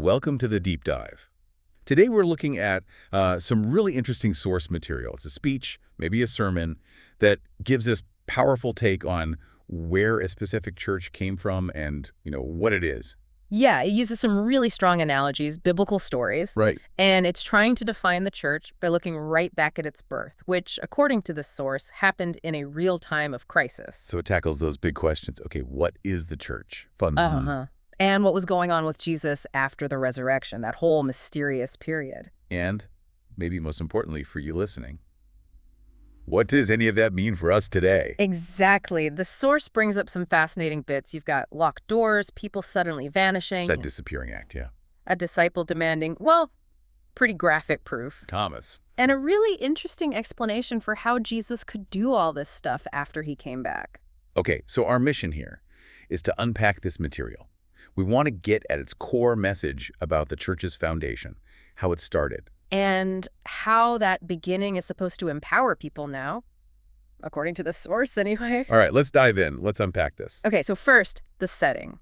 Welcome to the deep dive. Today we're looking at some really interesting source material. It's a speech, maybe a sermon, that gives us powerful take on where a specific church came from and, what it is. Yeah, it uses some really strong analogies, biblical stories. Right. And it's trying to define the church by looking right back at its birth, which, according to this source, happened in a real time of crisis. So it tackles those big questions. Okay, what is the church? Fun. And what was going on with Jesus after the resurrection, that whole mysterious period. And, maybe most importantly for you listening, what does any of that mean for us today? Exactly. The source brings up some fascinating bits. You've got locked doors, people suddenly vanishing. Said disappearing act, yeah. A disciple demanding, pretty graphic proof. Thomas. And a really interesting explanation for how Jesus could do all this stuff after he came back. Okay, so our mission here is to unpack this material. We want to get at its core message about the church's foundation, how it started. And how that beginning is supposed to empower people now, according to the source anyway. All right, let's dive in. Let's unpack this. Okay, so first, the setting.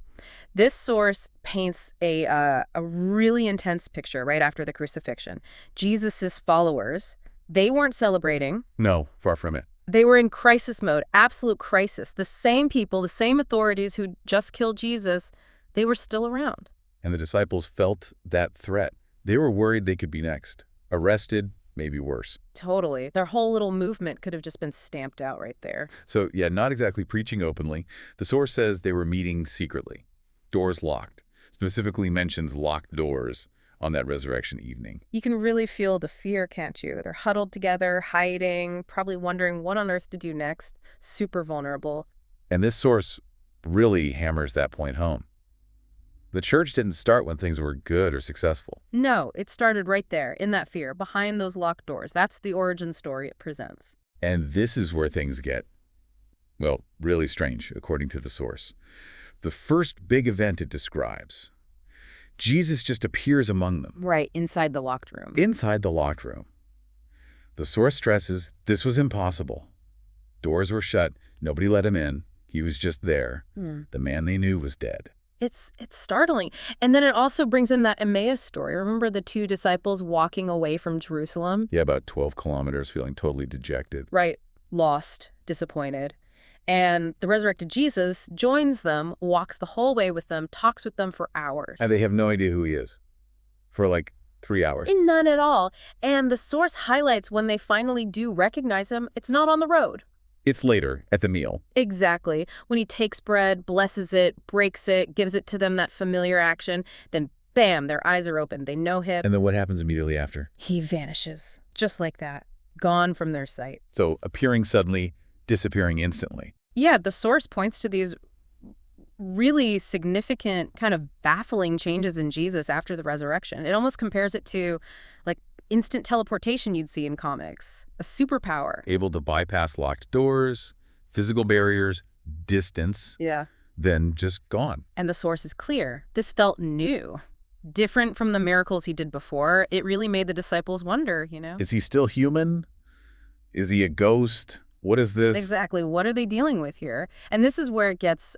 This source paints a really intense picture right after the crucifixion. Jesus's followers, they weren't celebrating. No, far from it. They were in crisis mode, absolute crisis. The same people, the same authorities who just killed Jesus, they were still around. And the disciples felt that threat. They were worried they could be next. Arrested, maybe worse. Totally. Their whole little movement could have just been stamped out right there. So, yeah, not exactly preaching openly. The source says they were meeting secretly. Doors locked. Specifically mentions locked doors on that resurrection evening. You can really feel the fear, can't you? They're huddled together, hiding, probably wondering what on earth to do next. Super vulnerable. And this source really hammers that point home. The church didn't start when things were good or successful. No, it started right there, in that fear, behind those locked doors. That's the origin story it presents. And this is where things get, really strange, according to the source. The first big event it describes, Jesus just appears among them. Right, inside the locked room. Inside the locked room. The source stresses this was impossible. Doors were shut. Nobody let him in. He was just there. The man they knew was dead. It's startling. And then it also brings in that Emmaus story. Remember the two disciples walking away from Jerusalem? Yeah, about 12 kilometers, feeling totally dejected. Right. Lost, disappointed. And the resurrected Jesus joins them, walks the whole way with them, talks with them for hours. And they have no idea who he is for 3 hours. None at all. And the source highlights when they finally do recognize him, it's not on the road. It's later, at the meal. Exactly. When he takes bread, blesses it, breaks it, gives it to them, that familiar action, then bam, their eyes are open. They know him. And then what happens immediately after? He vanishes. Just like that. Gone from their sight. So appearing suddenly, disappearing instantly. Yeah, the source points to these really significant, kind of baffling changes in Jesus after the resurrection. It almost compares it to instant teleportation you'd see in comics, a superpower. Able to bypass locked doors, physical barriers, distance. Yeah. Then just gone. And the source is clear. This felt new. Different from the miracles he did before. It really made the disciples wonder, Is he still human? Is he a ghost? What is this? Exactly. What are they dealing with here? And this is where it gets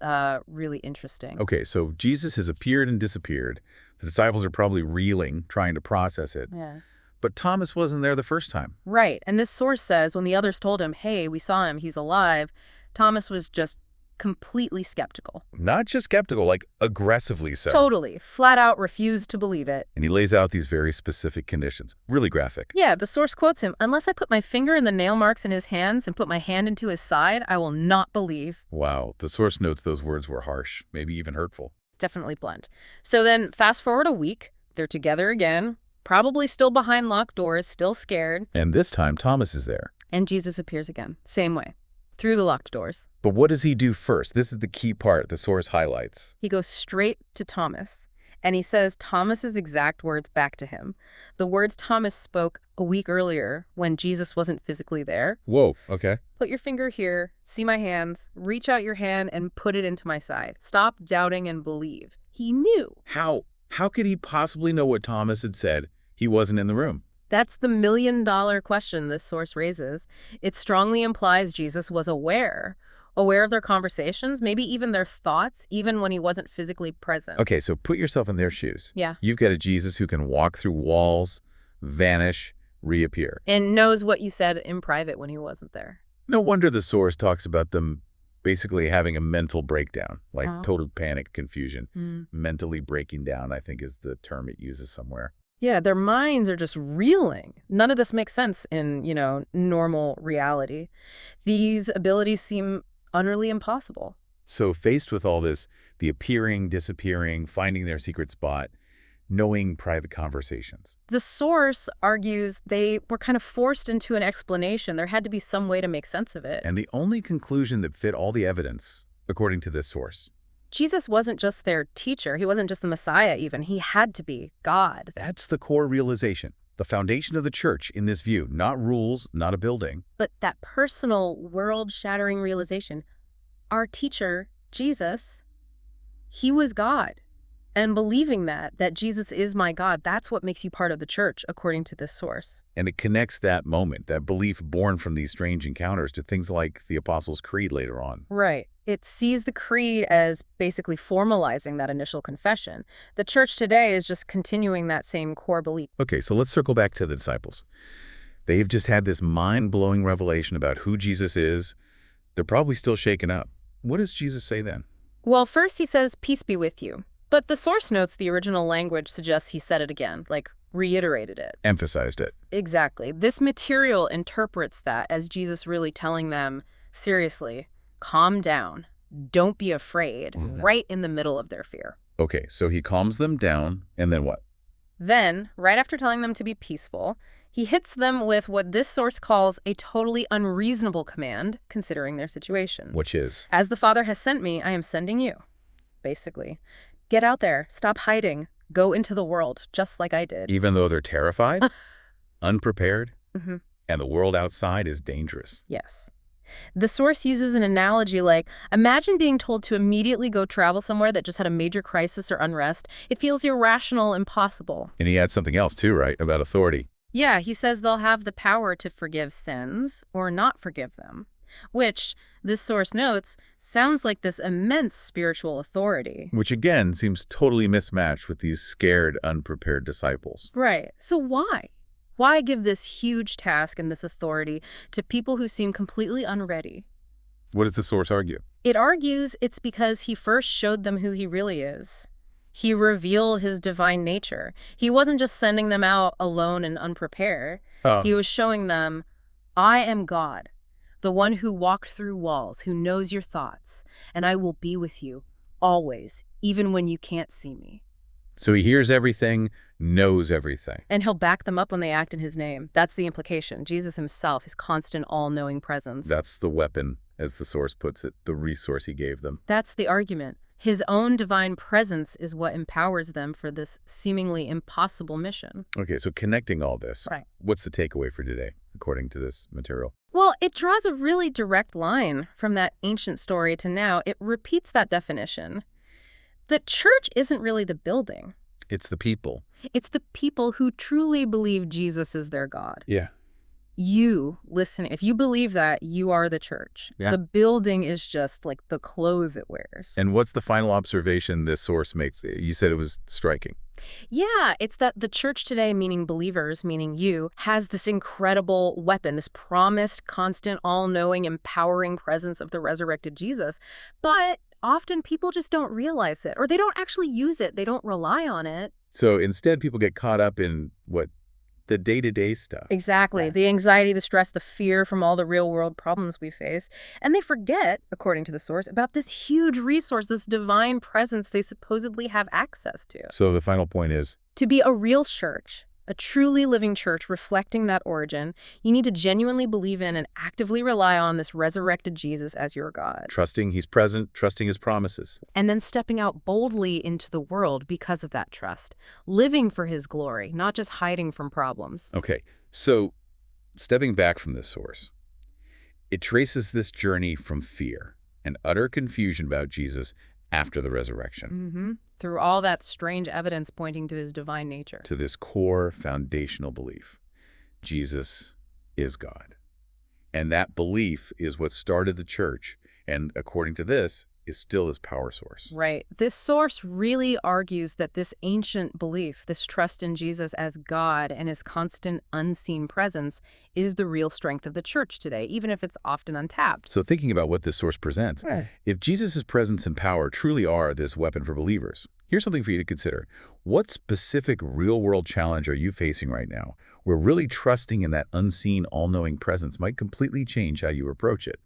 really interesting. Okay, so Jesus has appeared and disappeared. The disciples are probably reeling, trying to process it. Yeah. But Thomas wasn't there the first time. Right. And this source says when the others told him, hey, we saw him, he's alive, Thomas was just completely skeptical. Not just skeptical, aggressively so. Totally. Flat out refused to believe it. And he lays out these very specific conditions. Really graphic. Yeah, the source quotes him, unless I put my finger in the nail marks in his hands and put my hand into his side, I will not believe. Wow. The source notes those words were harsh, maybe even hurtful. Definitely blunt. So then fast forward a week, they're together again. Probably still behind locked doors, still scared. And this time, Thomas is there. And Jesus appears again. Same way. Through the locked doors. But what does he do first? This is the key part the source highlights. He goes straight to Thomas. And he says Thomas's exact words back to him. The words Thomas spoke a week earlier when Jesus wasn't physically there. Whoa, okay. Put your finger here, see my hands, reach out your hand and put it into my side. Stop doubting and believe. He knew. How could he possibly know what Thomas had said? He wasn't in the room. That's the million-dollar question this source raises. It strongly implies Jesus was aware. aware of their conversations, maybe even their thoughts, even when he wasn't physically present. Okay, so put yourself in their shoes. Yeah. You've got a Jesus who can walk through walls, vanish, reappear. And knows what you said in private when he wasn't there. No wonder the source talks about them basically having a mental breakdown, like total panic, confusion. Mentally breaking down, I think, is the term it uses somewhere. Yeah, their minds are just reeling. None of this makes sense in, normal reality. These abilities seem utterly impossible. So faced with all this, the appearing, disappearing, finding their secret spot, knowing private conversations. The source argues they were kind of forced into an explanation. There had to be some way to make sense of it. And the only conclusion that fit all the evidence, according to this source. Jesus wasn't just their teacher. He wasn't just the Messiah even. He had to be God. That's the core realization, the foundation of the church in this view, not rules, not a building. But that personal, world-shattering realization, our teacher, Jesus, he was God. And believing that Jesus is my God, that's what makes you part of the church, according to this source. And it connects that moment, that belief born from these strange encounters, to things like the Apostles' Creed later on. Right. It sees the creed as basically formalizing that initial confession. The church today is just continuing that same core belief. Okay, so let's circle back to the disciples. They've just had this mind-blowing revelation about who Jesus is. They're probably still shaken up. What does Jesus say then? Well, first he says, "Peace be with you." But the source notes the original language suggests he said it again, like reiterated it. Emphasized it. Exactly. This material interprets that as Jesus really telling them, seriously, calm down, don't be afraid, right in the middle of their fear. Okay, so he calms them down, and then what? Then, right after telling them to be peaceful, he hits them with what this source calls a totally unreasonable command, considering their situation. Which is? As the Father has sent me, I am sending you, basically. Get out there, stop hiding, go into the world, just like I did. Even though they're terrified, unprepared, and the world outside is dangerous. Yes. The source uses an analogy like, imagine being told to immediately go travel somewhere that just had a major crisis or unrest. It feels irrational, impossible. And he adds something else too, right, about authority. Yeah, he says they'll have the power to forgive sins or not forgive them, which, this source notes, sounds like this immense spiritual authority. Which again seems totally mismatched with these scared, unprepared disciples. Right. So why? Why give this huge task and this authority to people who seem completely unready? What does the source argue? It argues it's because he first showed them who he really is. He revealed his divine nature. He wasn't just sending them out alone and unprepared. He was showing them, I am God, the one who walked through walls, who knows your thoughts, and I will be with you always, even when you can't see me. So he hears everything, knows everything. And he'll back them up when they act in his name. That's the implication. Jesus himself, his constant all-knowing presence. That's the weapon, as the source puts it, the resource he gave them. That's the argument. His own divine presence is what empowers them for this seemingly impossible mission. Okay, so connecting all this, Right. What's the takeaway for today, according to this material? Well, it draws a really direct line from that ancient story to now. It repeats that definition. The church isn't really the building. It's the people. It's the people who truly believe Jesus is their God. Yeah. You, listening, if you believe that, you are the church. Yeah. The building is just like the clothes it wears. And what's the final observation this source makes? You said it was striking. Yeah, it's that the church today, meaning believers, meaning you, has this incredible weapon, this promised, constant, all-knowing, empowering presence of the resurrected Jesus. But often people just don't realize it, or they don't actually use it. They don't rely on it. So instead, people get caught up in the day-to-day stuff. Exactly. Yeah. The anxiety, the stress, the fear from all the real-world problems we face. And they forget, according to the source, about this huge resource, this divine presence they supposedly have access to. So the final point is? To be a real church, a truly living church reflecting that origin, you need to genuinely believe in and actively rely on this resurrected Jesus as your God. Trusting he's present, trusting his promises. And then stepping out boldly into the world because of that trust. Living for his glory, not just hiding from problems. Okay, so stepping back from this source, it traces this journey from fear and utter confusion about Jesus after the resurrection. Through all that strange evidence pointing to his divine nature. To this core foundational belief. Jesus is God. And that belief is what started the church and according to this, is still his power source. Right. This source really argues that this ancient belief, this trust in Jesus as God and his constant unseen presence, is the real strength of the church today, even if it's often untapped. So thinking about what this source presents, if Jesus' presence and power truly are this weapon for believers, here's something for you to consider. What specific real-world challenge are you facing right now where really trusting in that unseen, all-knowing presence might completely change how you approach it?